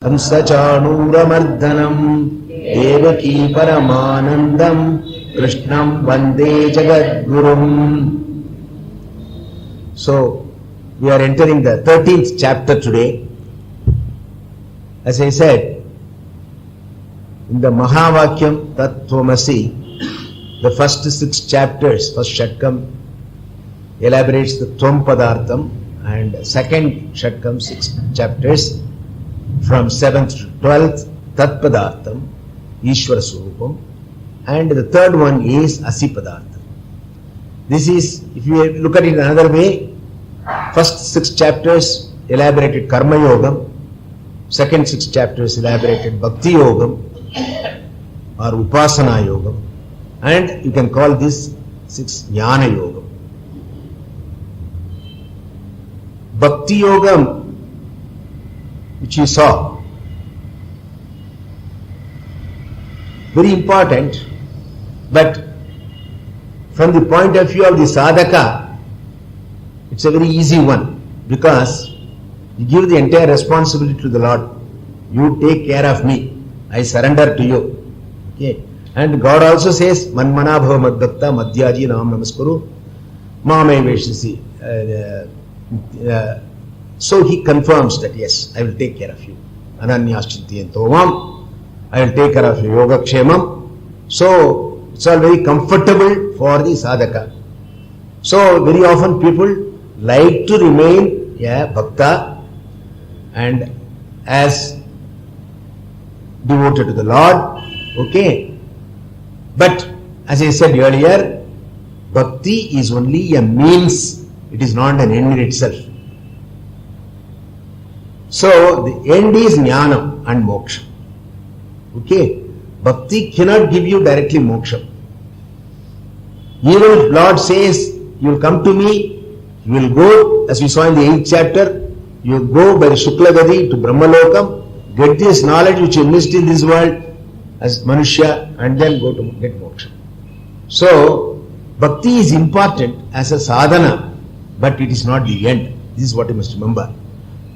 हंसचाणूरमर्दनम् देवकी परमानन्दम् कृष्णम् वन्दे जगद्गुरुम्. So, we are entering the 13th chapter today. As I said, in the Mahavakyam Tattvamasi, the first 6 chapters, first Shatkam elaborates the Tvam Padartham, and second Shatkam 6 chapters from 7th to 12th Tat Padartham, Ishvara Swarupam, and the third one is Asi Padartham. This is, if you look at it another way, first 6 chapters elaborated Karma Yogam, second 6 chapters elaborated Bhakti Yogam or Upasana Yogam, and you can call this 6 Jnana Yogam. Bhakti Yogam, which you saw, very important, but from the point of view of the sadhaka, it's a very easy one, because you give the entire responsibility to the Lord. You take care of me, I surrender to you. Okay. And God also says, Manmana bhava madbhakta madhyaji nam namaskaru mamai veshasi. So he confirms that, yes, I will take care of you. Ananyaschintiyantomam, I will take care of your yoga kshemam. So it's all very comfortable for the sadhaka. So very often people like to remain bhakta and as devoted to the Lord. Okay. But as I said earlier, bhakti is only a means. It is not an end in itself. So the end is jnana and moksha. Okay. Bhakti cannot give you directly moksha. Even if Lord says, you will come to me, you will go, as we saw in the 8th chapter, you will go by the Shukla Gadi to Brahmalokam, get this knowledge which you missed in this world as Manushya, and then go to get moksha. So, bhakti is important as a sadhana, but it is not the end. This is what you must remember.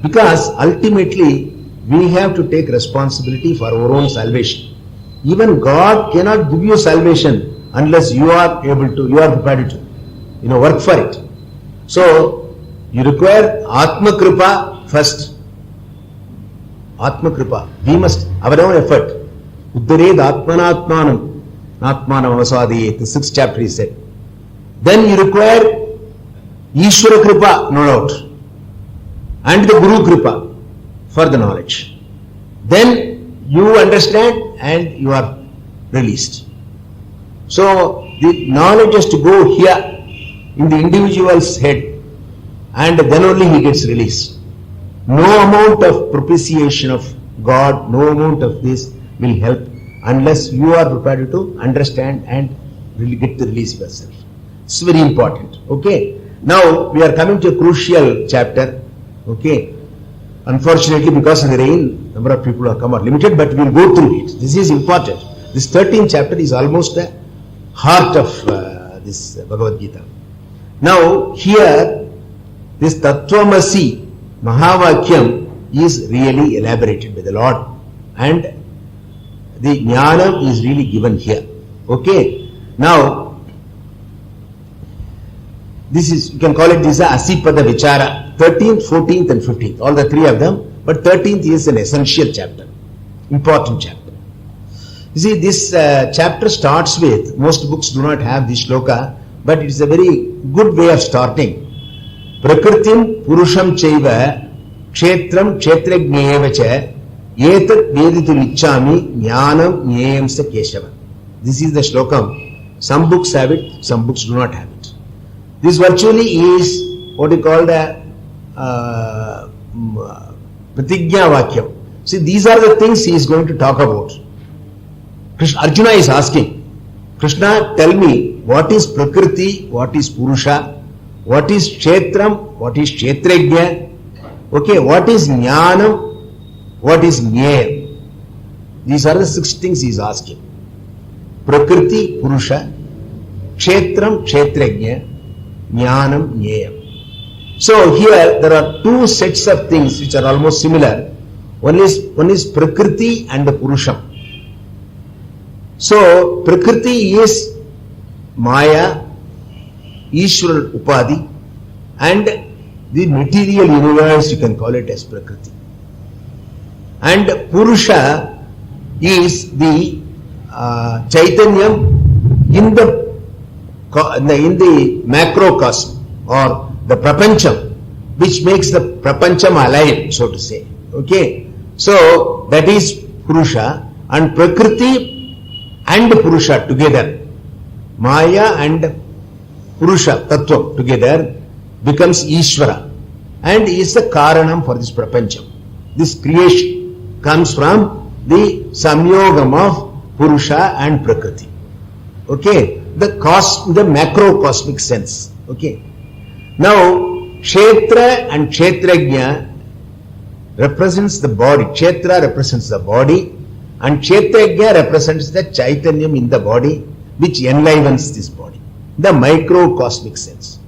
Because ultimately, we have to take responsibility for our own salvation. Even God cannot give you salvation unless you are able to, you are prepared to, work for it. So, you require Atma Kripa first. Atma Kripa. We must, our own effort. Uddared Atmanatmanam, Atmanam Avasadiyet, the 6th chapter is said. Then you require Ishvara Kripa, no doubt, and the Guru Kripa for the knowledge. Then you understand and you are released. So the knowledge has to go here in the individual's head, and then only he gets released. No amount of propitiation of God, no amount of this will help unless you are prepared to understand and really get the release yourself. It's very important. Okay. Now we are coming to a crucial chapter. Okay. Unfortunately, because of the rain, number of people have come are limited, but we will go through it. This is important. This 13th chapter is almost the heart of this Bhagavad Gita. Now here, this Tattvamasi Mahavakyam is really elaborated by the Lord, and the jnana is really given here. Okay. Now, this is, you can call it this Asipada Vichara, 13th, 14th and 15th, all the 3 of them, but 13th is an essential chapter, important chapter. You see, this chapter starts with, most books do not have this shloka, but it is a very good way of starting. Prakritim Purusham Chaiva Kshetram Kshetrajnyevacha Etat Veditum Ichchami Jnanam Jneyam Sa Keshava. This is the slokam. Some books have it, some books do not have it. This virtually is what you call the Pratigya Vakyam. See, these are the things he is going to talk about. Arjuna is asking, Krishna, tell me, what is Prakriti, what is Purusha, what is Kshetram, what is Kshetrajna, okay, what is Jnanam, what is Jneyam. These are the 6 things he is asking. Prakriti, Purusha, Kshetram, Kshetrajna, Jnanam, Jneyam. So here there are 2 sets of things which are almost similar. One is Prakriti and the Purusham. So Prakriti is Maya, Ishwar Upadhi, and the material universe, you can call it as Prakriti. And Purusha is the Chaitanyam in the macrocosm or the Prapancham, which makes the Prapancham alive, so to say. Okay, so that is Purusha, and Prakriti and Purusha together, Maya and Purusha Tattva together becomes Ishvara and is the Karanam for this Prapancham. This creation comes from the Samyogam of Purusha and Prakriti. Okay, the macrocosmic sense. Okay, now Kshetra and Kshetrajna represents the body. Kshetra represents the body and Kshetrajna represents the Chaitanyam in the body which enlivens this body. The microcosmic sense.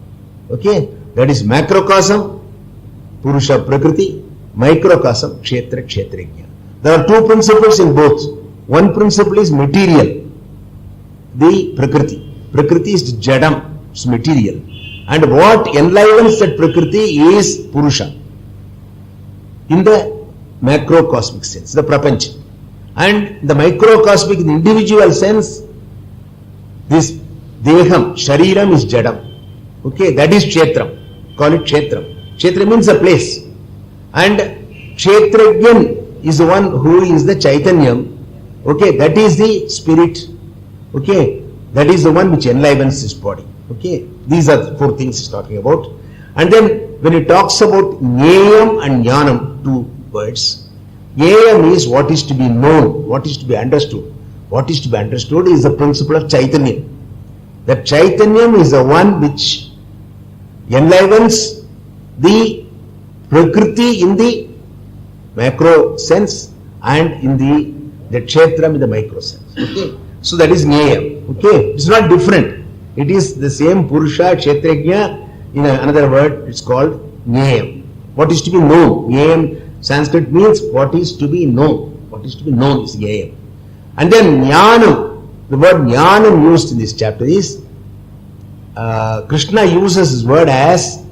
Okay, that is macrocosm, Purusha Prakriti, microcosm, Kshetra Kshetrajna. There are two principles in both. One principle is material, the Prakriti. Prakriti is Jadam, it's material. And what enlivens that Prakriti is Purusha. In the macrocosmic sense, the Prapancha. And the microcosmic, in the individual sense, this Deham, Shariram is Jadam. Okay, that is Kshetram. Call it Kshetram. Kshetra means a place. And Kshetrajnan is the one who is the Chaitanyam. Okay, that is the spirit. Okay, that is the one which enlivens this body. Okay, these are the four things he's talking about. And then when he talks about Nyayam and Jnanam, two words, Nyayam is what is to be known, what is to be understood. What is to be understood is the principle of Chaitanya. That Chaitanyam is the one which enlivens the Prakriti in the macro sense and in the Kshetram in the micro sense. Okay, so that is Nyayam. Okay, it's not different. It is the same Purusha, Kshetrajna. In another word, it's called Nyayam. What is to be known? Nyayam, Sanskrit means what is to be known. What is to be known is Nyayam. And then Jnanam. The word Jnanam used in this chapter is, Krishna uses this word as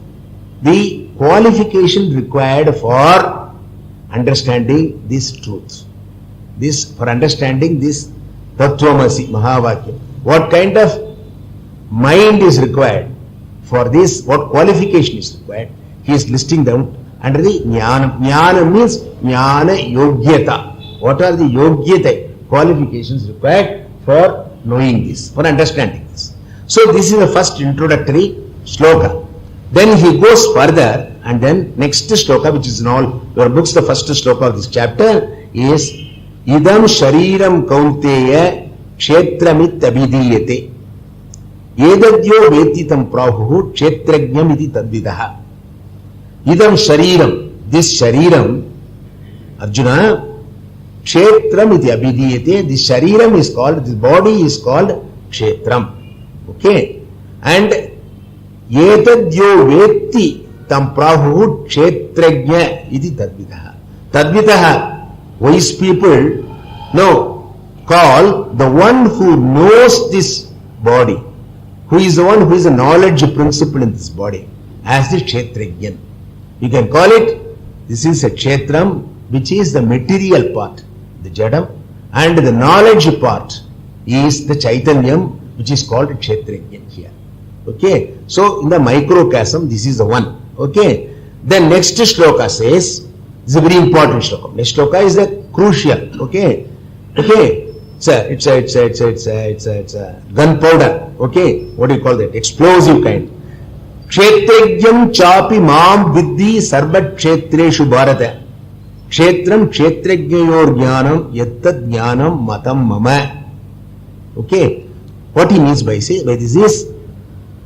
the qualification required for understanding this truth. For understanding this Tattvamasi, Mahavakya. What kind of mind is required for this? What qualification is required? He is listing them under the Jnanam. Jnanam means Jnana Yogyata. What are the Yogyata qualifications required for knowing this, for understanding this? So this is the first introductory shloka. Then he goes further, and then next shloka, which is in all your books, the first shloka of this chapter is Idam Shariram Kaunteya Kshetramit Abhidiyate Edadyo Vetitam Prahu Kshetrajnam iti Tadvidaha. Idam Shariram, this Shariram, Arjuna, Kshetram iti Abhidiyate, this Shariram is called, this body is called Kshetram. Okay, and Etadyo Veti Tam Prahu Kshetrajna iti Tadvidaha. Tadvidaha, wise people call the one who knows this body, who is the one who is a knowledge principle in this body, as the Kshetrajnan. You can call it, this is a Kshetram, which is the material part, the Jadam, and the knowledge part is the Chaitanyam, which is called Kshetrajnan here. Okay, so in the microcosm, this is the one. Okay, then next shloka says, this is a very important shloka. Next shloka is the crucial. Okay, it's a gunpowder. Okay, what do you call that? Explosive kind. Kshetrajnam chapi mam vidhi sarvat kshetreshu bharata. Kshetram kshetrajnayor jnanam yattad jnanam matam mama. Okay, what he means by this is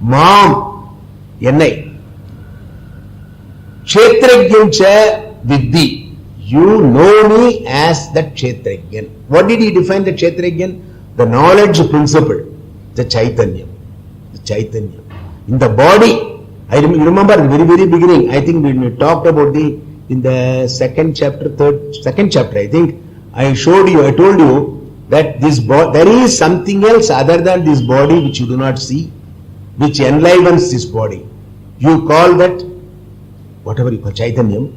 mam ennai kshetrajnam cha vidhi. You know me as that Kshetrajnan. What did he define the Kshetrajnan? The knowledge principle, the Chaitanya. The Chaitanya. In the body, I remember at the very, very beginning, I think when we talked about the in the second chapter, I think, I told you that this there is something else other than this body which you do not see, which enlivens this body. You call that, whatever you call, Chaitanyam.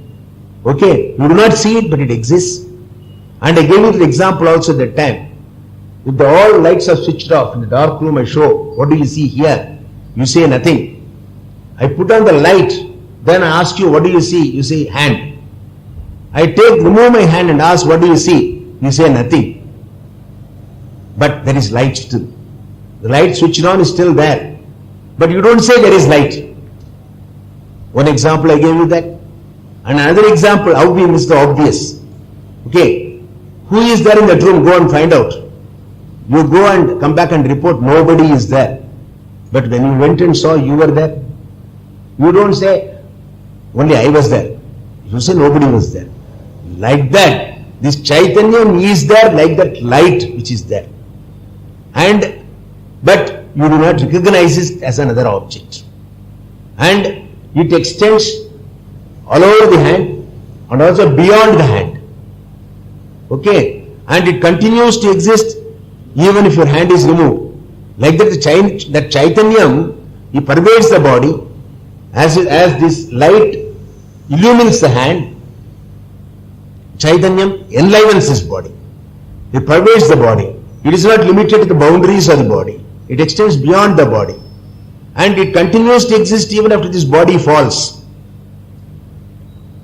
Okay, you do not see it, but it exists. And I gave you the example also that time. If all lights are switched off in the dark room, I show, what do you see here? You say nothing. I put on the light, then I ask you, what do you see? You say hand. I remove my hand and ask, what do you see? You say nothing. But there is light still. The light switched on is still there. But you don't say there is light. One example I gave you that. And another example, how we miss the obvious. Okay. Who is there in that room? Go and find out. You go and come back and report nobody is there. But when you went and saw, you were there. You don't say only I was there. You say nobody was there. Like that, this Chaitanya is there like that light which is there. But you do not recognize it as another object. And it extends all over the hand and also beyond the hand. Okay? And it continues to exist even if your hand is removed. Like that, that Chaitanyam, he pervades the body as this light illumines the hand. Chaitanyam enlivens his body. It pervades the body. It is not limited to the boundaries of the body. It extends beyond the body. And it continues to exist even after this body falls.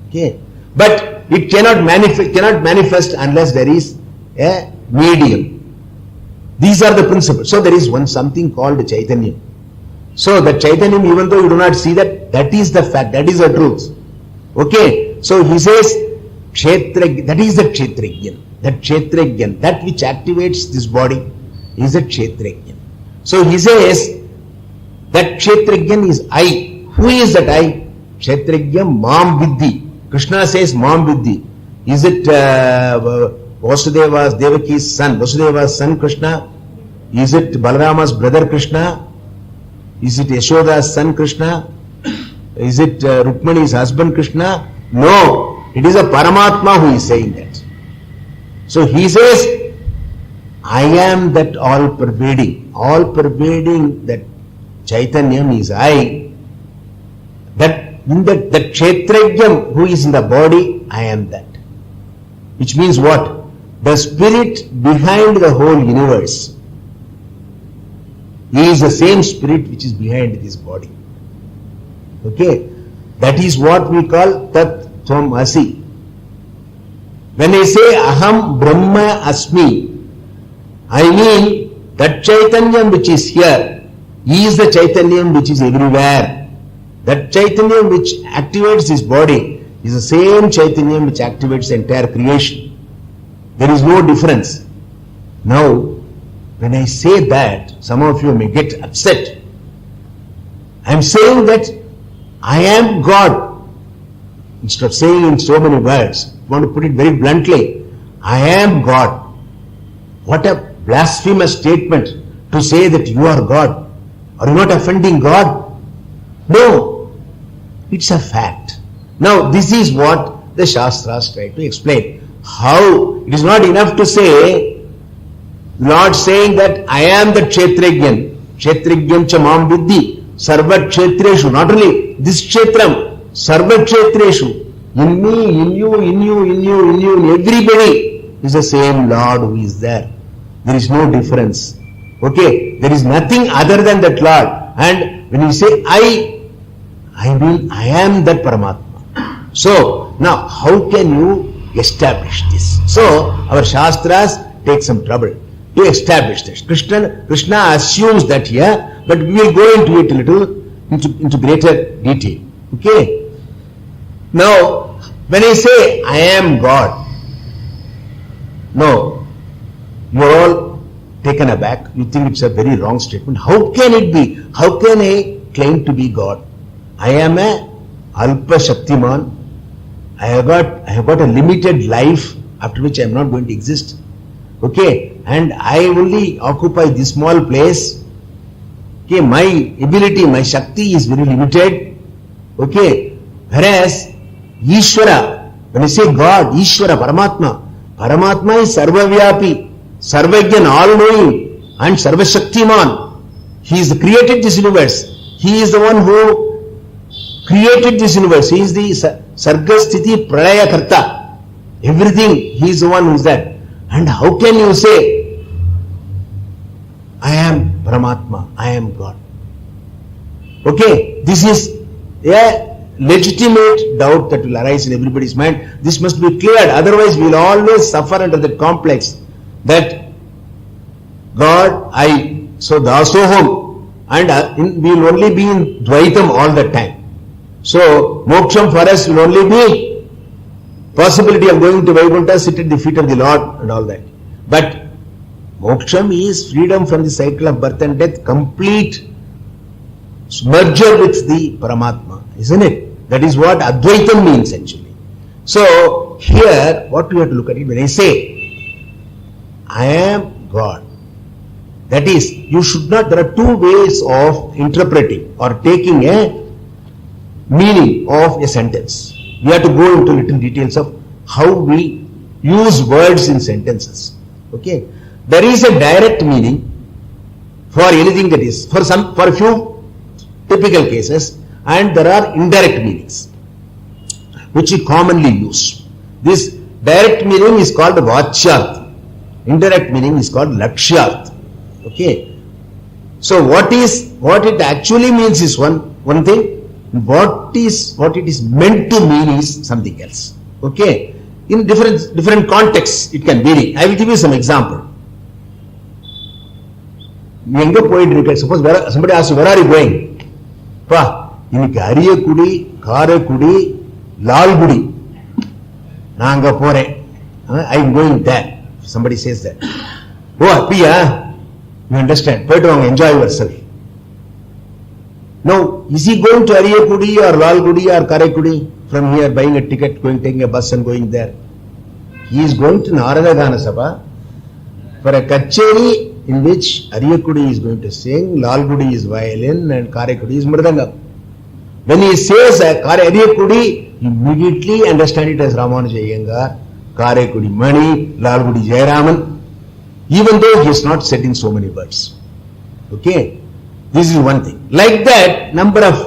Okay? But it cannot manifest unless there is a medium. These are the principles. So there is something called Chaitanya. So the Chaitanya, even though you do not see that, that is the fact, that is the truth. Okay? So he says, that is the Kshetrajnan. That Kshetrajnan, that which activates this body is a Kshetrajnan. So he says, that Kshetrajnan is I. Who is that I? Kshetrajnan Mam Vidhi. Krishna says Mam Vidhi. Is it Vasudeva's, Devaki's son? Vasudeva's son Krishna? Is it Balarama's brother Krishna? Is it Yashoda's son Krishna? Is it Rukmani's husband Krishna? No. It is a Paramatma who is saying that. So he says, I am that all-pervading that Chaitanyam is I. That in that Kshetrajam who is in the body, I am that. Which means what? The spirit behind the whole universe. He is the same spirit which is behind this body. Okay? That is what we call Tat Tvam Asi. When I say Aham Brahma Asmi, I mean that Chaitanyam which is here is the Chaitanyam which is everywhere. That Chaitanyam which activates this body is the same Chaitanyam which activates the entire creation. There is no difference. Now, when I say that, some of you may get upset. I am saying that I am God. Instead of saying in so many words, I want to put it very bluntly, I am God. What a blasphemous statement to say that you are God. Are you not offending God? No, it's a fact. Now, this is what the Shastras try to explain. How it is not enough to say, Lord saying that I am the Kshetrajnan, Kshetrajnam cha mam vidhi, sarva kshetreshu, not only this kshetram, sarva kshetreshu, in me, in you, in you, in you, in you, in everybody is the same Lord who is there. There is no difference. Okay, there is nothing other than that Lord. And when you say I mean I am that Paramatma. So, now how can you establish this? So, our Shastras take some trouble to establish this. Krishna assumes that here, but we will go into it a little, into greater detail. Okay? Now, when I say I am God, no, you are all taken aback. You think it's a very wrong statement. How can it be? How can I claim to be God? I am a Alpa Shaktiman. I have got a limited life after which I am not going to exist. Okay, and I only occupy this small place. Okay, my ability, my Shakti is very limited. Okay, whereas Ishvara, When you say God, Ishvara, Paramatma is Sarvavyapi, Sarvagyan, all-knowing, and Sarvashaktiman. He is created this universe. He is the one who created this universe. He is the Sarga Sthiti Pralaya Karta. Everything, He is the one who is that. And how can you say, I am Paramatma, I am God? Okay, this is a legitimate doubt that will arise in everybody's mind. This must be cleared, otherwise we will always suffer under that complex that God, I, so dasoham, and we will only be in Dvaitam all the time. So moksham for us will only be possibility of going to Vaikuntha, sit at the feet of the Lord and all that. But moksham is freedom from the cycle of birth and death, complete merger with the Paramatma, isn't it? That is what Advaitam means actually. So here, what we have to look at it, when I say, I am God, that is, you should not, there are two ways of interpreting or taking a meaning of a sentence. We have to go into little details of how we use words in sentences. Okay? There is a direct meaning for anything that is, for a few typical cases, and there are indirect meanings which we commonly use. This direct meaning is called Vachyarth. Indirect meaning is called Lakshyarth. Okay? So what it actually means is one thing. What it is meant to mean is something else. Okay? In different contexts it can vary. I will give you some example. Suppose somebody asks you, where are you going? இன்னைக்கு அரியக்குடி, காரைக்குடி, லால்குடி நான் அங்க போறேன். I am going there. Somebody says that. Oh, appiya, you understand? போயிட்டு வாங்க, enjoy yourself. Now, is he going to Ariyakudi or Lalgudi or Karaikudi from here, buying a ticket, taking a bus and going there? He is going to Narada Gana Sabha for a kacheri in which Ariyakudi is going to sing, Lalgudi is violin and Karaikudi is mridangam. When he says Ariyakudi, you immediately understand it as Ramanuja Iyengar, Karaikudi Mani, Lalgudi Jayaraman, even though he is not said in so many words. Okay? This is one thing. Like that, number of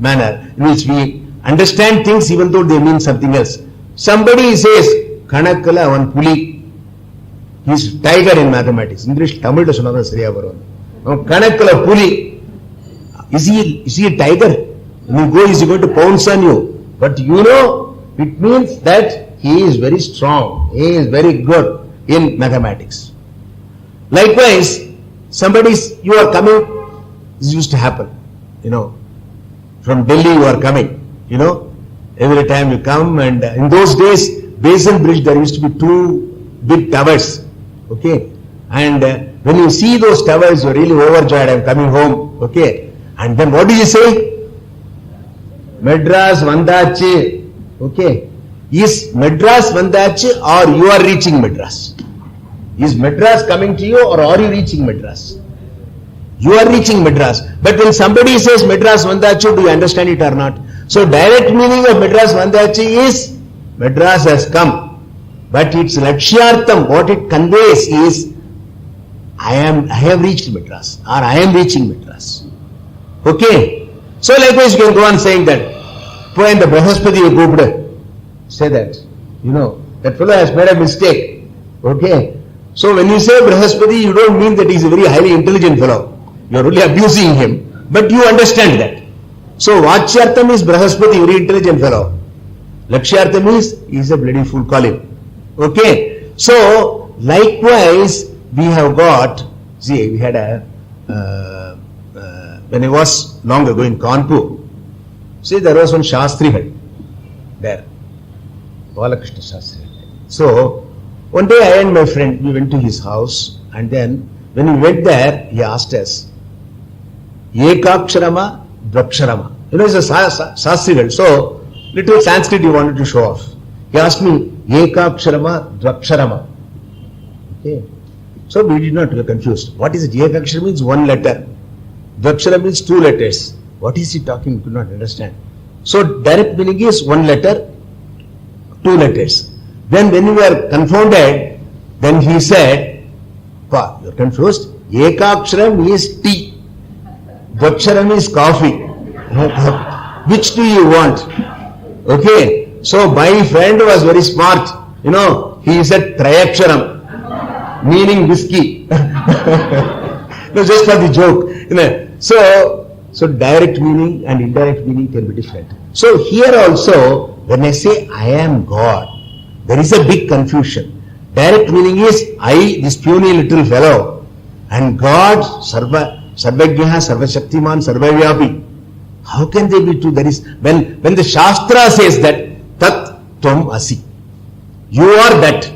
manner in which we understand things even though they mean something else. Somebody says, Kanakala one puli. He is tiger in mathematics. English, Tamil to sonada seriya varum. Kanakala puli. Is he a tiger? When you go, is he going to pounce on you? But you know, it means that he is very strong. He is very good in mathematics. Likewise, you are coming. This used to happen, from Delhi you are coming, every time you come, and in those days, Basin Bridge, there used to be two big towers, okay, and when you see those towers, you are really overjoyed, I am coming home, okay, and then what do you say? Madras Vandachi, okay, is Madras Vandachi or you are reaching Madras? Is Madras coming to you or are you reaching Madras? You are reaching Madras. But when somebody says Madras Vandachi, do you understand it or not? So direct meaning of Madras Vandachi is Madras has come. But its Lakshyartham, what it conveys is I have reached Madras or I am reaching Madras. Okay? So likewise you can go on saying that. When the Brahaspati you go to say that. That fellow has made a mistake. Okay? So when you say Brahaspati, you don't mean that he is a very highly intelligent fellow. You are only abusing him, but you understand that. So Vachyartham is Brahaspati, very intelligent fellow. Lakshyartham is, he is a bloody fool, call him. Okay? So likewise, we have got, we had when I was long ago in Kanpur, there was one Shastri there, Balakrishna Shastri. So one day I and my friend, we went to his house, and then when we went there, he asked us, Ekaksharama, Dvaksharama. It's a Shastri. So, little Sanskrit he wanted to show off. He asked me, Ekaksharama, Dvaksharama. Okay. So, we did not get confused. What is it? Ekakshara means one letter. Dvakshara means two letters. What is he talking? We could not understand. So, direct meaning is one letter. 2 letters. Then when you were confounded, then he said, you're confused. Ekaksharam is tea. Dvaksharam is coffee. Which do you want? Okay. So my friend was very smart. He said Trayaksharam, meaning whiskey. No, just for the joke. So direct meaning and indirect meaning can be different. So here also, when I say I am God, there is a big confusion. Direct meaning is I, this puny little fellow, and God, Sarvajnaha, Sarvashaktiman, Sarvavyapi. How can they be two? There is, when the Shastra says that, Tat Tvam Asi. You are that.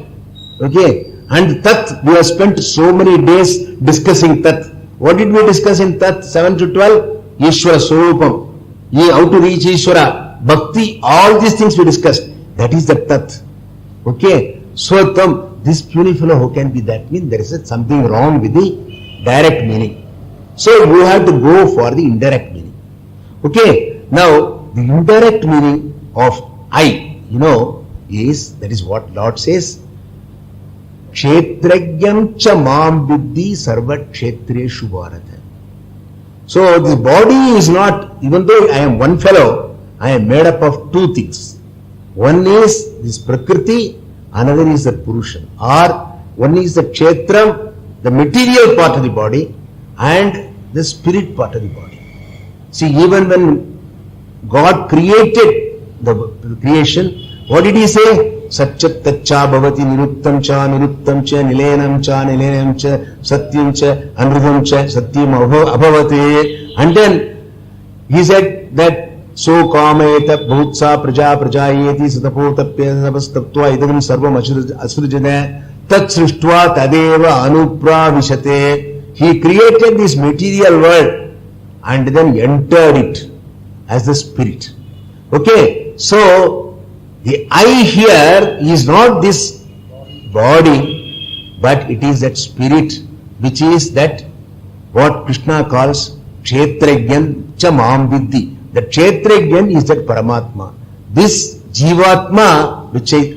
Okay. And Tat, we have spent so many days discussing Tat. What did we discuss in Tat 7 to 12? Ishvara Swarupam. How to reach Ishvara. Bhakti, all these things we discussed. That is the Tat. Okay. So, this puny fellow, how can be that? Means there is something wrong with the direct meaning. So, you have to go for the indirect meaning. Okay. Now, the indirect meaning of I, that is what Lord says. Kshetragyam cha mam viddhi sarva kshetreshu bharata. So, the body is not, even though I am one fellow, I am made up of 2 things. One is this Prakriti, another is the Purushan. Or one is the Kshetram, the material part of the body, and the spirit part of the body. See, even when God created the creation, what did He say? Satchat tacha bhavati niruttam cha nilenam cha satyam cha anrudham cha satyam abhavate. And then He said that so kameta bhutsa prajayeti satapotapya sapastaptva idam sarvam asrujana tat srishtva tadeva anupravishate. He created this material world and then entered it as the spirit. Okay, so the I here is not this body, but it is that spirit, which is that what Krishna calls Kshetragyan cha mam viddhi. The Kshetragyan is that Paramatma. This Jivatma, which I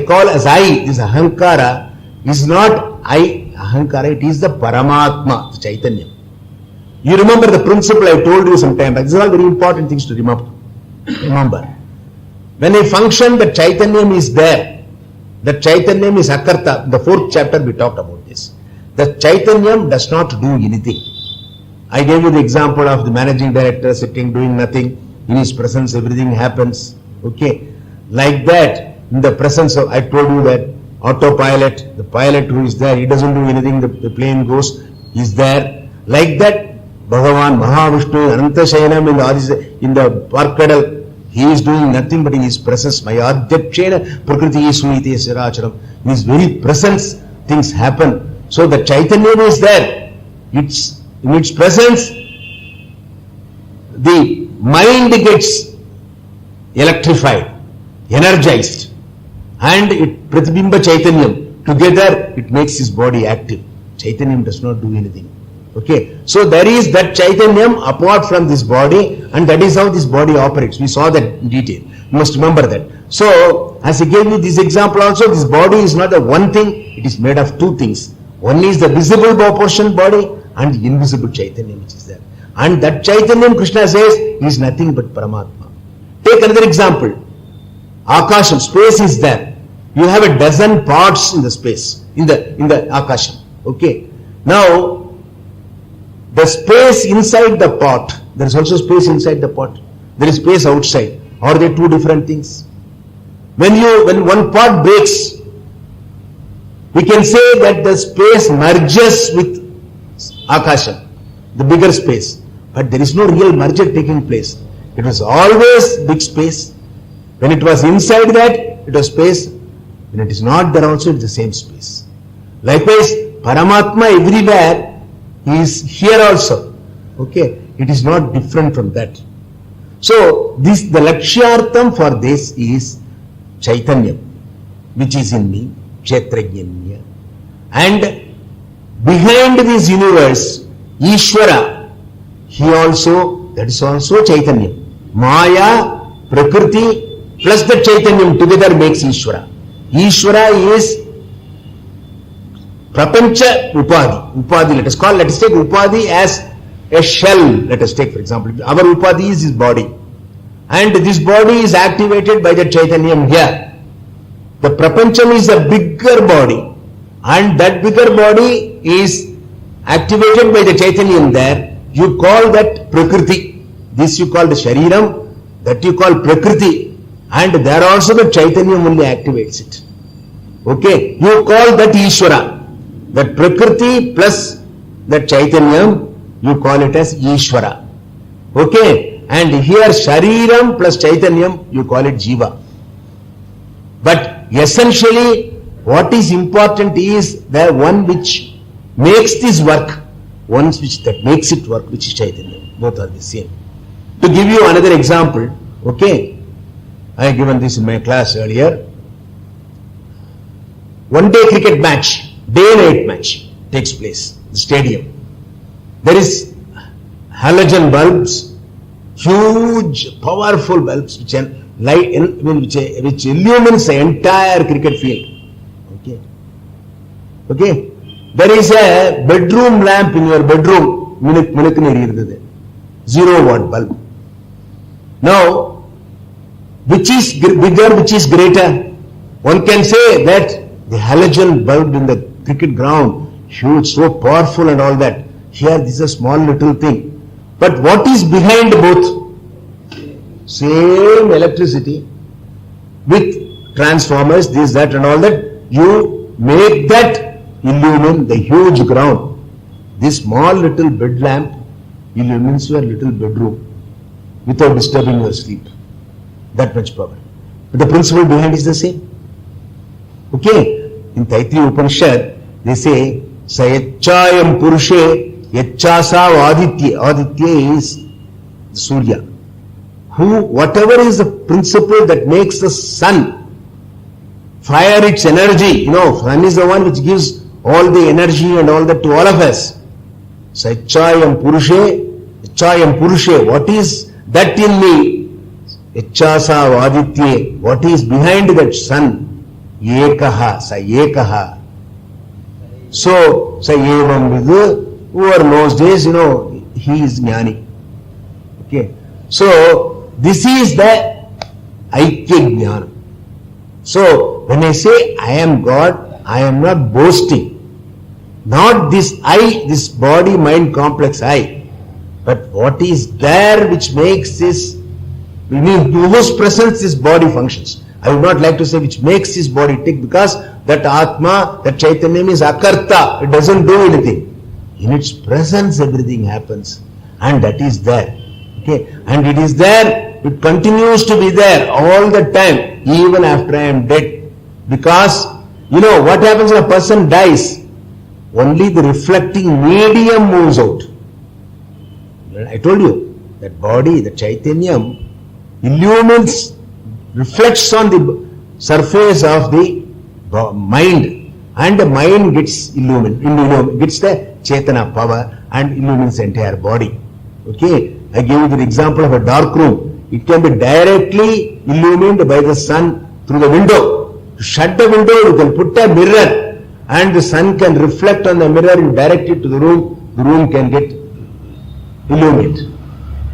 call as I, this Ahankara, is not I, Ahankara, it is the Paramatma, the Chaitanya. You remember the principle I told you some time back. These are all very important things to remember. When I function, the Chaitanyam is there. The Chaitanyam is Akarta. In the 4th chapter we talked about this. The Chaitanyam does not do anything. I gave you the example of the managing director sitting doing nothing. In his presence everything happens. Okay. Like that, in the presence of, I told you that autopilot, the pilot who is there, he doesn't do anything, the plane goes, he is there. Like that, Bhagavan, Mahavishnu, Anantashayanam in the Parkadal, he is doing nothing but in his presence. Maya Adhyakshena Prakriti Sunite Siracharam. In his very presence, things happen. So the Chaitanya is there. In its presence, the mind gets electrified, energized, and it Pratibimba Chaitanyam. Together, it makes his body active. Chaitanyam does not do anything. Okay, so there is that Chaitanyam apart from this body, and that is how this body operates. We saw that in detail. You must remember that. So, as I gave you this example also, this body is not a one thing, it is made of 2 things. One is the visible portion body and the invisible Chaitanya which is there. And that Chaitanyam, Krishna says, is nothing but Paramatma. Take another example. Akasham, space is there. You have a dozen parts in the space, in the Akasham. Okay. Now, the space inside the pot, there is also space inside the pot. There is space outside. Are they 2 different things? When one pot breaks, we can say that the space merges with Akasha, the bigger space. But there is no real merger taking place. It was always big space. When it was inside that, it was space. When it is not there also, it is the same space. Likewise, Paramatma everywhere is here also. Okay, it is not different from that. So, the Lakshyartham for this is Chaitanya, which is in me, Kshetrajnanya. And behind this universe, Ishvara, that is also Chaitanya. Maya, Prakriti, plus the Chaitanyam together makes Ishvara. Ishvara is Prapancha Upadhi. Let us take Upadhi as a shell. Let us take, for example, our Upadhi is his body. And this body is activated by the Chaitanyam here. The Prapancham is a bigger body. And that bigger body is activated by the Chaitanyam there. You call that Prakriti. This you call the Shariram. That you call Prakriti. And there also the Chaitanyam only activates it. Okay. You call that Ishvara. That Prakriti plus that Chaitanyam, you call it as Ishvara. Okay. And here Shariram plus Chaitanyam, you call it Jiva. But essentially, what is important is the one which makes this work, one which that makes it work, which is Chaitanya. Both are the same. To give you another example, okay, I have given this in my class earlier. One day cricket match, day-night match takes place, the stadium. There is halogen bulbs, huge, powerful bulbs which illumines the entire cricket field. Okay. There is a bedroom lamp in your bedroom. 0-watt bulb. Now, which is bigger, which is greater? One can say that the halogen bulb in the cricket ground, huge, so powerful and all that. Here, this is a small little thing. But what is behind both? Same electricity with transformers, this, that and all that. You make that illumine the huge ground. This small little bed lamp illumines your little bedroom without disturbing your sleep. That much power. But the principle behind is the same. Okay. In Taittiriya Upanishad, they say, Sayachayam Purushe Yachasa Aditya. Aditya is Surya. Whatever is the principle that makes the sun fire its energy, sun is the one which gives all the energy and all that to all of us. Sayachayam Purushe, what is that in me? Yachasa Aditya, what is behind that sun? Ekaha, sa ekaha. So, sa evam vidu, whoever knows this, he is jnani. Okay. So, this is the Aikya Jnana. So, when I say I am God, I am not boasting. Not this I, this body, mind, complex I. But what is there which makes this, whose presence this body functions. I would not like to say which makes this body tick, because that Atma, that Chaitanya is Akarta. It doesn't do anything. In its presence everything happens. And that is there. Okay. And it is there, it continues to be there all the time, even after I am dead. Because, what happens when a person dies? Only the reflecting medium moves out. I told you, that body, the Chaitanyam, illumines, reflects on the surface of the mind, and the mind gets illumined, gets the Chaitanya power and illumines the entire body. Okay, I gave you the example of a dark room. It can be directly illumined by the sun through the window. To shut the window, you can put a mirror and the sun can reflect on the mirror and direct it to the room can get illuminated.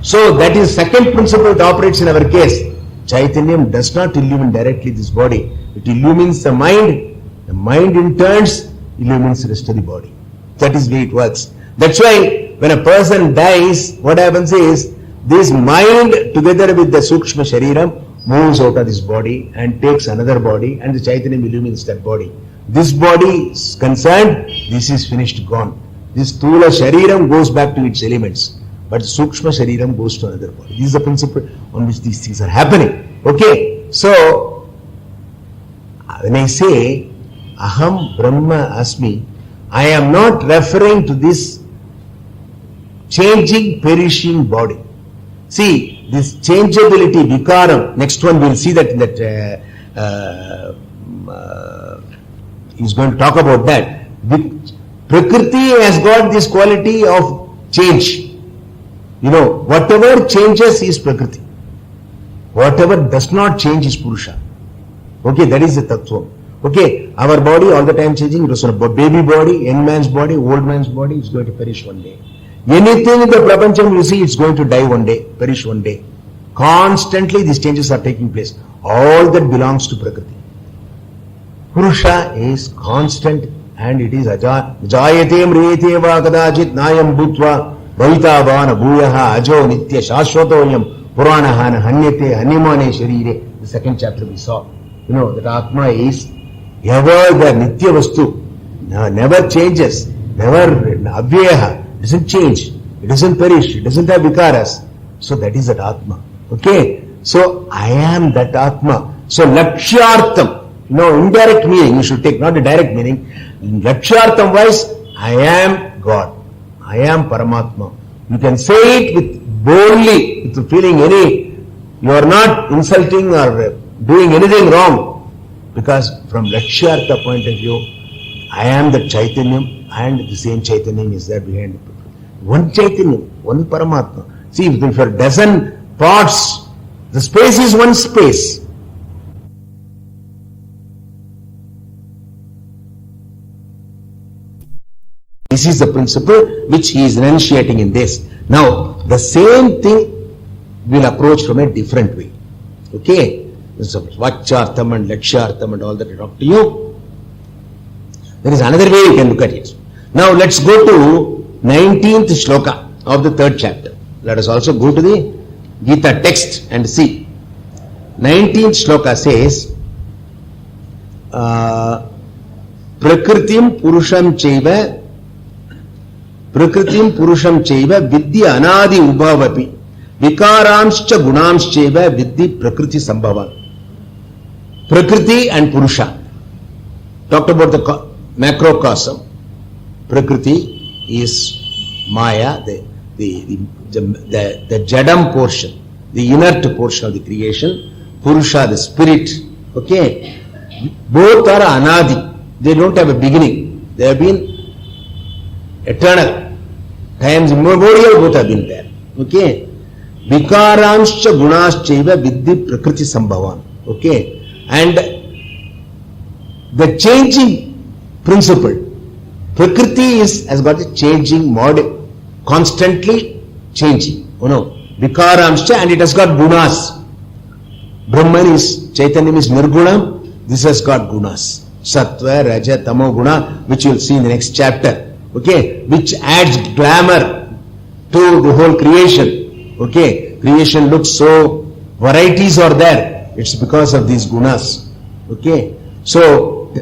So that is second principle that operates in our case. Chaitanyam does not illumine directly this body. It illumines the mind in turns illumines the rest of the body. That is the way it works. That's why when a person dies, what happens is, this mind together with the Sukshma Shariram moves out of this body and takes another body, and the Chaitanya illumines that body. This body is concerned, this is finished, gone. This Thula Shariram goes back to its elements, but Sukshma Shariram goes to another body. This is the principle on which these things are happening. Okay, so when I say Aham Brahma Asmi, I am not referring to this changing, perishing body. See, this changeability, vikaram, next one we'll see that in that, he's going to talk about that. Prakriti has got this quality of change. Whatever changes is Prakriti. Whatever does not change is Purusha. Okay, that is the Tattva. Okay, our body all the time changing. It was a baby body, young man's body, old man's body, it's going to perish one day. Anything in the Prapancham you see, it's going to die one day, perish one day. Constantly these changes are taking place. All that belongs to Prakriti. Purusha is constant and it is Jayate mriyate va kadachit nayam bhutva bhavita vana bhuyaha ajo nitya shashvatoyam puranaha hanyate hanyamane sharire. The second chapter we saw. You know that Atma is ever the nitya vastu, never changes, never avyaha, doesn't change, it doesn't perish, it doesn't have vikaras. So that is that Atma. Okay, so I am that Atma. So lakshyartham, indirect meaning you should take, not a direct meaning. Lakshyartham wise, I am God, I am Paramatma. You can say it with boldly, with feeling you are not insulting or doing anything wrong. Because from Lakshyartha point of view, I am the Chaitanyam and the same Chaitanyam is there behind it. One Chaitanyam, one Paramatma. See, if there are dozen parts, the space is one space. This is the principle which he is enunciating in this. Now, the same thing will approach from a different way. Okay? So, Vachyartham and Lakshyartham and all that I talk to you. There is another way you can look at it. Now, let's go to 19th shloka of the 3rd chapter. Let us also go to the Gita text and see. 19th shloka says, Prakritim Purusham Chaiva Vidya Anadi Ubhavapi Vikaramscha Gunamscheva Vidhi Prakriti Sambhavan. Prakriti and Purusha. Talked about the macrocosm. Prakriti is Maya, the Jadam portion, the inert portion of the creation. Purusha, the spirit. Okay. Both are Anadi. They don't have a beginning. They have been eternal. Times immemorial, both have been there. Okay. Vikaramscha Gunaschaiva Vidhi Prakriti Sambhavan. Okay. And the changing principle, Prakriti has got a changing mode, constantly changing. Vikaramscha, and it has got gunas. Brahman is, Chaitanya is Nirguna, this has got gunas. Sattva, Raja, Tamo Guna, which you will see in the next chapter. Okay, which adds glamour to the whole creation. Okay, creation looks so, varieties are there. It's because of these gunas. Okay. So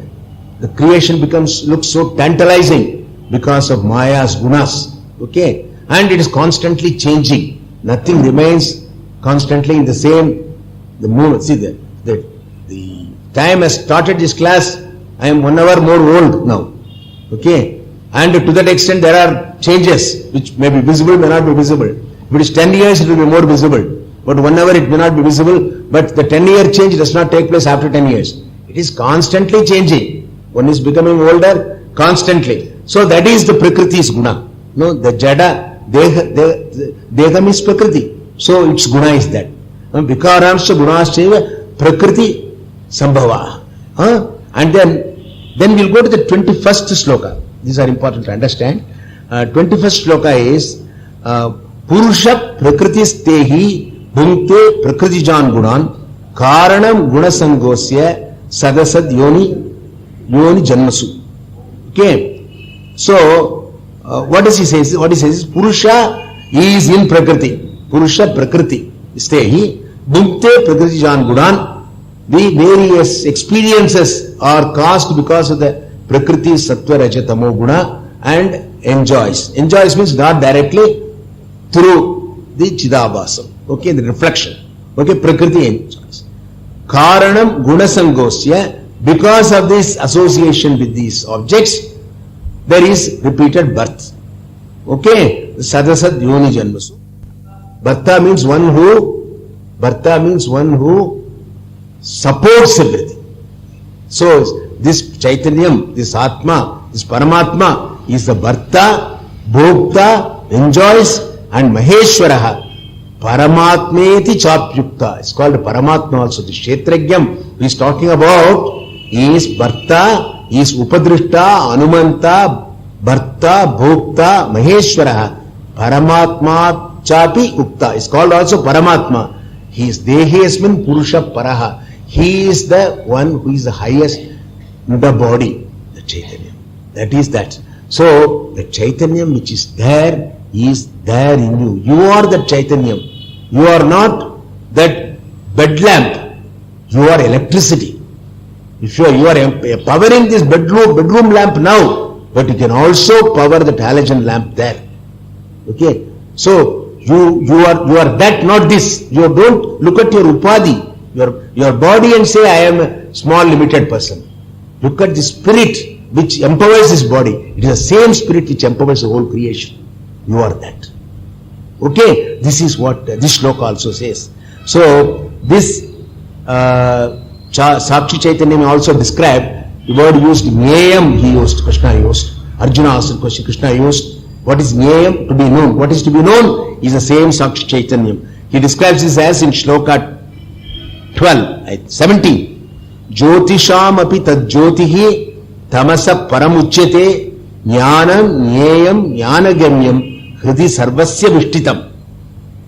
the creation looks so tantalizing because of Maya's gunas. Okay. And it is constantly changing. Nothing remains constantly in the same. The moment. See, the time has started this class. I am 1 hour more old now. Okay. And to that extent there are changes which may be visible, may not be visible. If it is 10 years, it will be more visible. But 1 hour it may not be visible, but the 10-year change does not take place after 10 years. It is constantly changing. One is becoming older constantly. So that is the Prakriti's guna. No, the Jada, Deham is Prakriti. So its guna is that. Vikaramscha Gunaschaiva Prakriti Sambhava. And then we'll go to the 21st sloka. These are important to understand. 21st sloka is Purusha Prakritis Tehi Bhunkte Prakriti Jan Gunan Karanam Gunasangosya Sadasad Yoni Janmasu. Okay. So, what does he say? What he says is Purusha is in Prakriti. Purusha Prakriti. Stehi Bhunkte Prakriti Jan Gunan. The various experiences are caused because of the Prakriti Sattva Raja Tamo Guna and enjoys. Enjoys means not directly, through the Chidabhasam. Okay, the reflection. Okay, Prakriti enjoys. Karanam Gunasangosya, because of this association with these objects, there is repeated birth. Okay, Sadasad Yoni Janmasu. Bharta means one who supports everything. So, this Chaitanyam, this Atma, this Paramatma is the Bharta, Bhokta, enjoys, and Maheshwaraha, Paramatmeti chapyukta. It's called Paramatma also. The Kshetrajnam he is talking about is Bharta, is Upadrishta, Anumanta, Bharta, Bhokta, Maheshwara. Paramatma chapi ukta. It's called also Paramatma. He is Dehesmin Purusha Paraha. He is the one who is the highest in the body, the Chaitanya. That is that. So, the Chaitanyam which is there in you. You are the Chaitanyam. You are not that bed lamp. You are electricity. If you are powering this bedroom lamp now, but you can also power the halogen lamp there. Okay? So, you are that, not this. You don't look at your upadhi, your body and say, I am a small limited person. Look at the spirit which empowers this body. It is the same spirit which empowers the whole creation. You are that. Okay? This is what this shloka also says. So, this Sakshi Chaitanya also described, the word used, Nyayam he used, Krishna used. Arjuna asked the question, Krishna used. What is Nyayam? To be known. What is to be known is the same Sakshi Chaitanya. He describes this as in shloka 17. Jyotisham api tad jyotihi tamasa paramuchyate jnanam nyayam jnanagamyam hridi sarvasya vishtitam.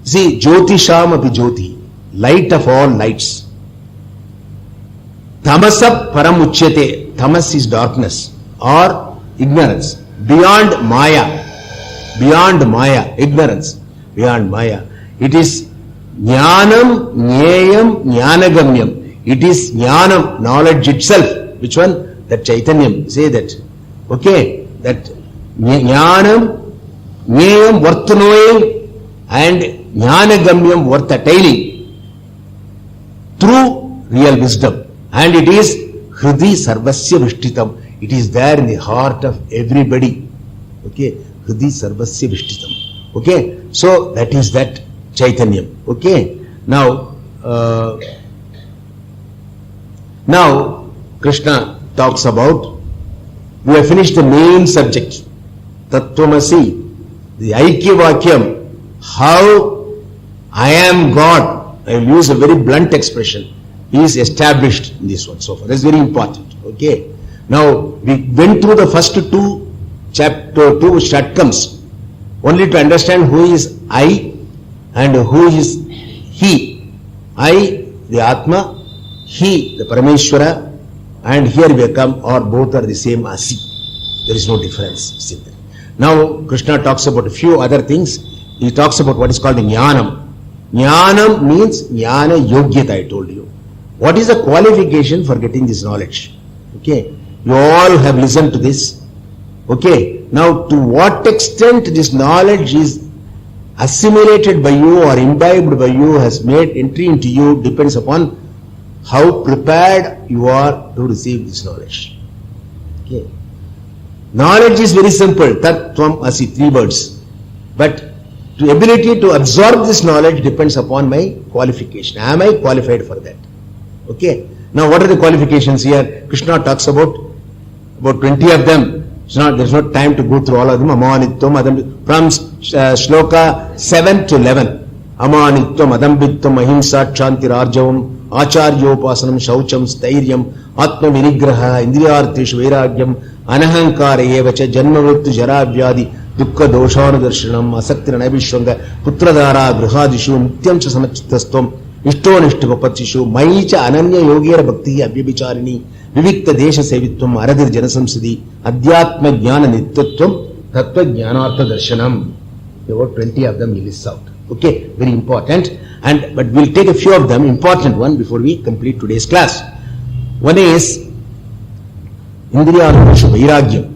See, Jyotisham api jyoti, light of all lights. Tamasa paramuchyate. Tamas is darkness or ignorance. Beyond Maya, ignorance, beyond Maya. It is Jnanam, Nyayam, Jnanagamyam. It is Jnanam, knowledge itself. Which one? That Chaitanyam. Say that. Okay? That Jnanam, Nyayam, worth knowing, and Jnanagamyam, worth attaining. Through real wisdom. And it is Hridi Sarvasya Vishtitam. It is there in the heart of everybody. Okay? Hridi Sarvasya Vishtitam. Okay? So, that is that Chaitanyam. Okay? Now, Krishna talks about, we have finished the main subject. Tattvamasi, the Aikya Vakyam, how I am God. I will use a very blunt expression. Is established in this one so far. That's very important. Okay? Now, we went through the first two shatkams only to understand who is I and who is He. I, the Atma, He, the Parameshwara, and here we come, or both are the same Asi. There is no difference. Now, Krishna talks about a few other things. He talks about what is called the Jnanam. Jnanam means Jnana Yogyata, I told you. What is the qualification for getting this knowledge? Okay. You all have listened to this. Okay. Now, to what extent this knowledge is assimilated by you or imbibed by you, has made entry into you, depends upon how prepared you are to receive this knowledge. Okay. Knowledge is very simple. Tat, Tvam, Asi, 3 words. But the ability to absorb this knowledge depends upon my qualification. Am I qualified for that? Okay. Now, what are the qualifications here? Krishna talks about 20 of them. There's not time to go through all of them. Amanitvam, Adambitvam. From shloka 7 to 11. Amanitvam, Adambitvam, Ahimsa, Kshantir, Arjavam, Acharyopasanam, Shaucham, Stairyam, Atma Vinigraha, Indriyarteshu, Vairagyam, Anahankara Evacha, Janmavrittu, Jaravyadi, Dukkha Doshana Darshanam, Asaktir Nabishwanga, Putradhara, Grihadishu, Nityam Cha Samachitastvam, Ishtonishtapapatishu, Maicha Ananya Yogera Bhakti, Abhyabicharini, Vivikta Desha Sevitvam, Aradir Janasamsiddhi, Adhyatma Jnana Nityatvam, Tattva Jnanartha Darshanam. About 20 of them he lists out. Okay, very important. But we'll take a few of them, important one, before we complete today's class. One is Indriyarteshu Vairagyam.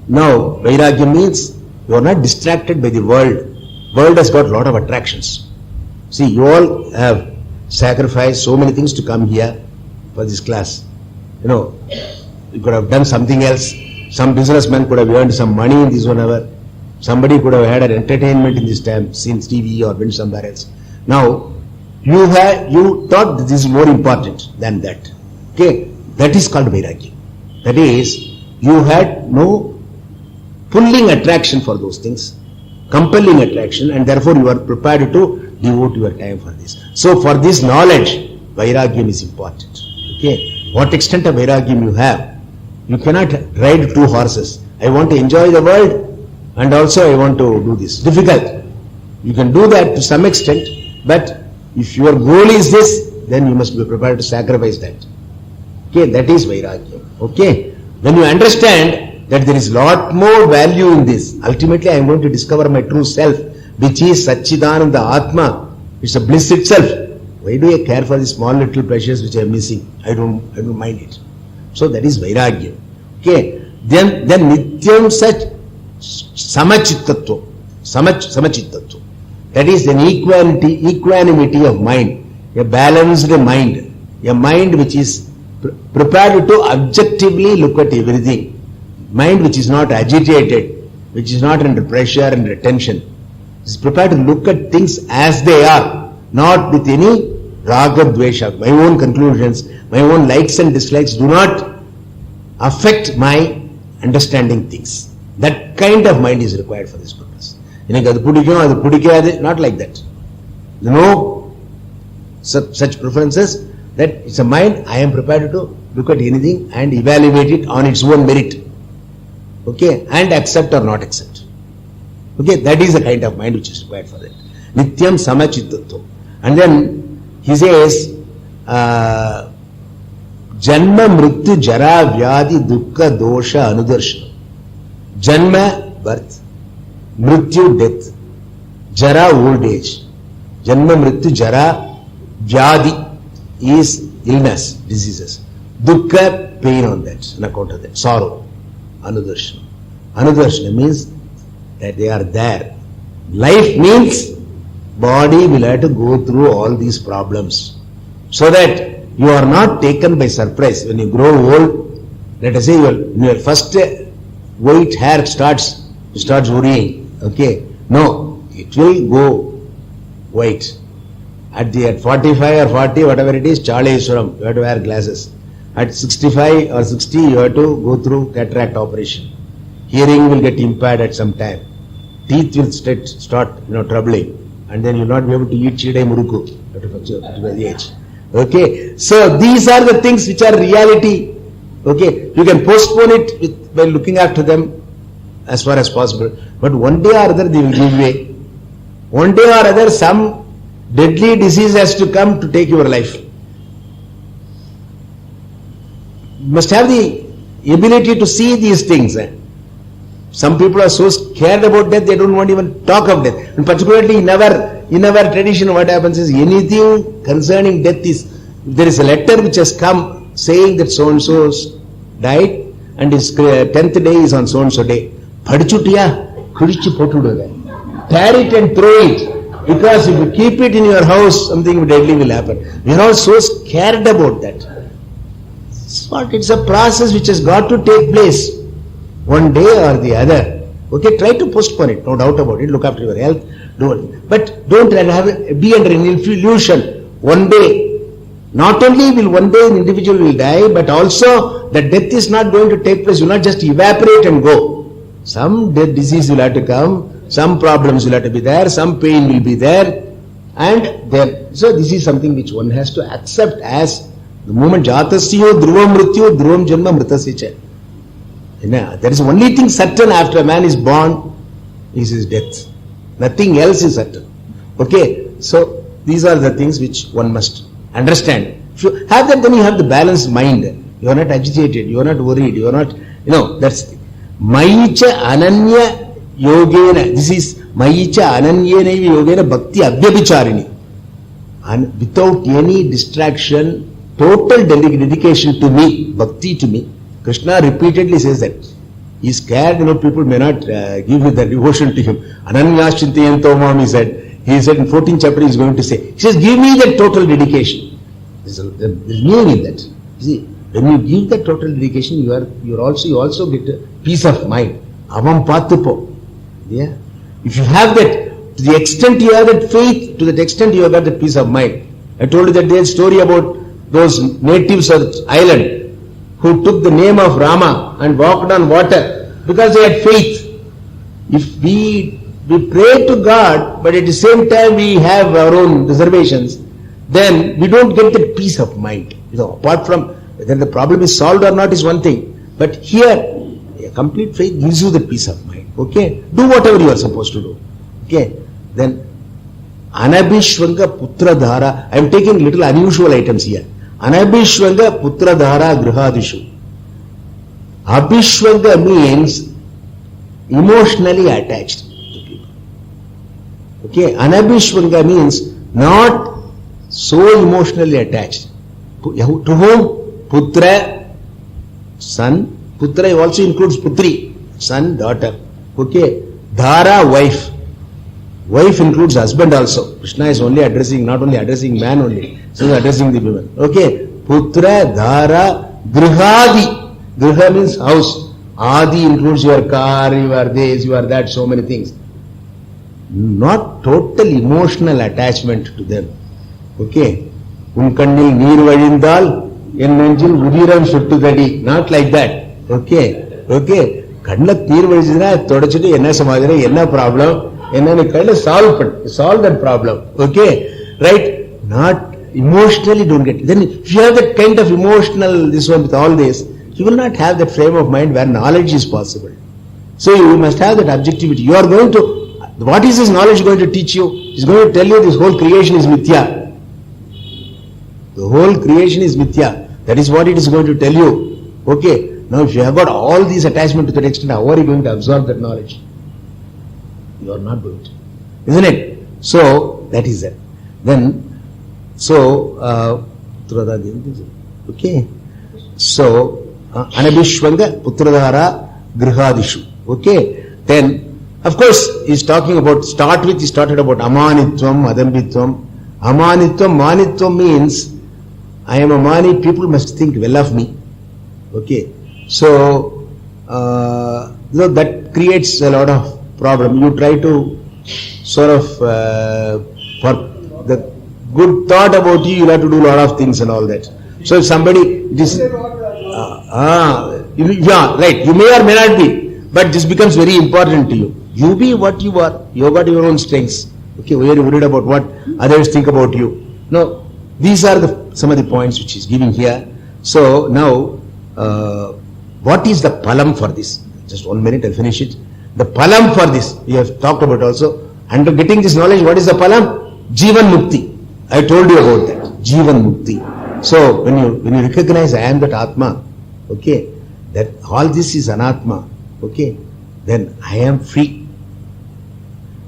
Now, Vairagyam means you are not distracted by the world. World has got a lot of attractions. See, you all have sacrificed so many things to come here for this class. You know, you could have done something else. Some businessman could have earned some money in this 1 hour. Somebody could have had an entertainment in this time, seen TV or went somewhere else. Now, you thought that this is more important than that. Okay, that is called Vairagya. That is, you had no pulling attraction for those things, compelling attraction, and therefore you are prepared to devote your time for this. So for this knowledge, Vairagyam is important. Okay, what extent of Vairagyam you have? You cannot ride two horses. I want to enjoy the world and also I want to do this. Difficult. You can do that to some extent, but if your goal is this, then you must be prepared to sacrifice that. Okay, that is Vairagyam. Okay, when you understand that there is lot more value in this, ultimately I am going to discover my true self, which is Satchidananda Atma. It's a bliss itself. Why do I care for the small little pleasures which I am missing? I don't mind it. So that is Vairagyam. Okay, then Nityam Sach Samachittatva. Samachittatva. That is an equanimity of mind, a balanced mind, a mind which is prepared to objectively look at everything, mind which is not agitated, which is not under pressure and tension, is prepared to look at things as they are, not with any raga dvesha. My own conclusions, my own likes and dislikes do not affect my understanding things. That kind of mind is required for this purpose. Not like that. No such preferences. That it's a mind I am prepared to look at anything and evaluate it on its own merit. Okay, and accept or not accept. Okay, that is the kind of mind which is required for that. Nityam Samachittatva. And then he says, Janma Mrityu Jara Vyadi Dukkha Dosha Anudarshana. Janma, birth. Mrityu, death. Jara, old age. Janma, Mrityu, Jara, Vyadi is illness, diseases. Dukkha, pain on that, on account of that. Sorrow. Anudarshana. Anudarshana means that they are there. Life means body will have to go through all these problems. So that you are not taken by surprise. When you grow old, let us say your first white hair starts worrying. Okay, no, it will go white. At 45 or 40, whatever it is, Chaleshwaram, you have to wear glasses. At 65 or 60, you have to go through cataract operation. Hearing will get impaired at some time. Teeth will start troubling, and then you will not be able to eat chidai muruku at the age. Okay, so these are the things which are reality. Okay, you can postpone it by looking after them as far as possible, but one day or other they will give way. One day or other some deadly disease has to come to take your life. You must have the ability to see these things. Some people are so scared about death, they don't want to even talk of death. And particularly in our tradition, what happens is anything concerning death is, there is a letter which has come saying that so and so died and his 10th day is on so and so day. Padichutiya, kudichi potuduga. Tear it and throw it. Because if you keep it in your house, something deadly will happen. We are all so scared about that. It's a process which has got to take place one day or the other. Okay, try to postpone it, no doubt about it. Look after your health. But don't be under an illusion. One day, not only will one day an individual will die, but also the death is not going to take place. You will not just evaporate and go. Some death disease will have to come, some problems will have to be there, some pain will be there, and then, so this is something which one has to accept as the moment jatasya dhruvam mrityu dhruvam janma mritasya. There is only thing certain after a man is born is his death. Nothing else is certain. Okay, so these are the things which one must understand. If you have that, then you have the balanced mind. You are not agitated, you are not worried, you are not, that's Maicha Ananya Yogena. This is Maicha Ananyena Yogena Bhakti Abhyabicharini. And without any distraction, total dedication to me, Bhakti to me. Krishna repeatedly says that. He is scared, people may not give the devotion to him. Ananyashchintayanto mam, he said in 14th chapter he is going to say. He says, give me that total dedication. There is meaning in that. You see, when you give that total dedication, you also get a peace of mind. Avam patupo. Yeah. If you have that, to the extent you have that faith, to that extent you have got that peace of mind. I told you that there is a story about those natives of the island who took the name of Rama and walked on water because they had faith. If we we pray to God, but at the same time we have our own reservations, then we don't get that peace of mind. Apart from whether the problem is solved or not is one thing, but here a complete faith gives you the peace of mind. Okay, do whatever you are supposed to do. Okay, then Anabhishwanga Putradhara. I am taking little unusual items here. Anabhishwanga Putradhara Grihadishu. Abhishwanga means emotionally attached to people. Okay, Anabhishwanga means not so emotionally attached. To whom? Putra, son. Putra also includes Putri, son, daughter. Okay, Dhara, wife. Wife includes husband also. Krishna is only addressing, not only addressing man only, he is addressing the women. Okay, Putra, Dhara, Grihadi. Griha means house. Adi includes your car, your this, your that, so many things. Not total emotional attachment to them. Okay. Unkannil neer vazhindal, en nenjil udiram suttudadi. Not like that. Okay. Okay. Kannil neer vazhindra, thodachittu enna samadhana, enna problem, enna kind of solve that problem. Okay. Right? Not emotionally don't get it. Then if you have that kind of emotional, this one with all this, you will not have that frame of mind where knowledge is possible. So you must have that objectivity. You are going to, what is this knowledge going to teach you? It is going to tell you this whole creation is mithya. The whole creation is mithya. That is what it is going to tell you. Okay. Now if you have got all these attachments to that extent, how are you going to absorb that knowledge? You are not going to. Isn't it? So that is it. Then, okay. So, Anabhishwanga Putradhara Grihadishu. Okay. Then, of course, he's talking about, he started about Amanitvam, Adambitvam. Amanitvam, Manitvam means, I am a Mani, people must think well of me. Okay. So, that creates a lot of problem. You try to sort of, for the good thought about you, you'll have to do a lot of things and all that. So if somebody, yeah, right, you may or may not be, but this becomes very important to you. You be what you are. You have got your own strengths. Okay, why are you worried about what others think about you? No, these are some of the points which he is giving here. So now, what is the palam for this? Just 1 minute, I'll finish it. The palam for this, we have talked about also. Under getting this knowledge, what is the palam? Jivan Mukti. I told you about that. Jivan Mukti. So when you recognize I am that Atma, okay, that all this is Anatma, okay, then I am free.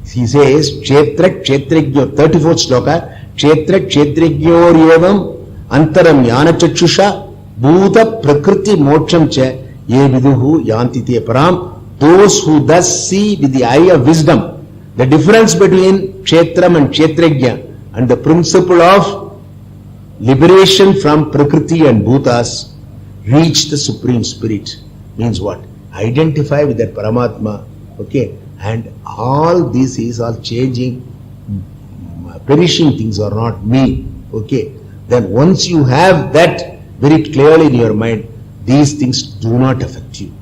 He says, Kshetra Kshetrajyo, 34th sloka, Kshetra Kshetrajyor yevam antaram yana chachusha bhuta prakriti moksham cha ye viduhu yanti te param. Those who thus see with the eye of wisdom the difference between Kshetram and Kshetrajya and the principle of liberation from Prakriti and Bhutas reach the Supreme Spirit. Means what? Identify with that Paramatma. Okay. And all this is all changing, perishing things are not me. Okay. Then once you have that very clearly in your mind, these things do not affect you.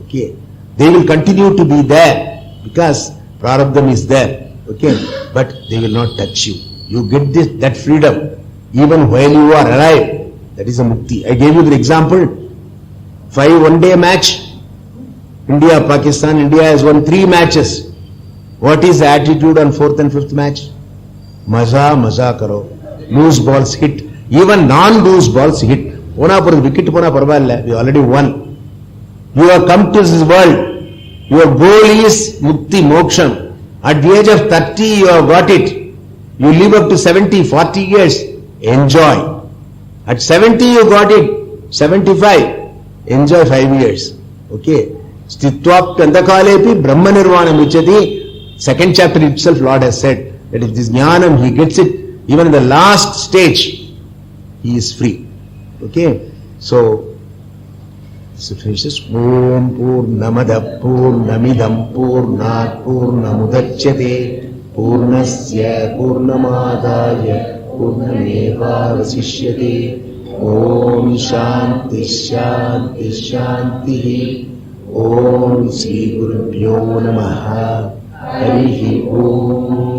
Okay. They will continue to be there because Prarabdham is there. Okay. But they will not touch you. You get that freedom even while you are alive. That is a mukti. I gave you the example. 5 one-day match. India, Pakistan. India has won 3 matches. What is the attitude on 4th and 5th match? Maza karo. Loose balls hit. Even non-loose balls hit. Pona par wicket pona parvalla. We already won. You have come to this world. Your goal is mukti, moksham. At the age of 30, you have got it. You live up to 70, 40 years. Enjoy. At 70, you got it. 75. Enjoy 5 years. Okay. Sthitvap andakalepi brahma nirvanam uchati. 2nd chapter itself, Lord has said that if this jnanam, he gets it, even in the last stage, he is free. Okay. So finishes. Om Purnamada Purnamidam Purnat Purnamudachyate Purnasya Purnamadaya Purnameva Vasishyate. Om Shanti Shanti Shanti. Om Sri Gurubhyo Namaha. Harihi Om.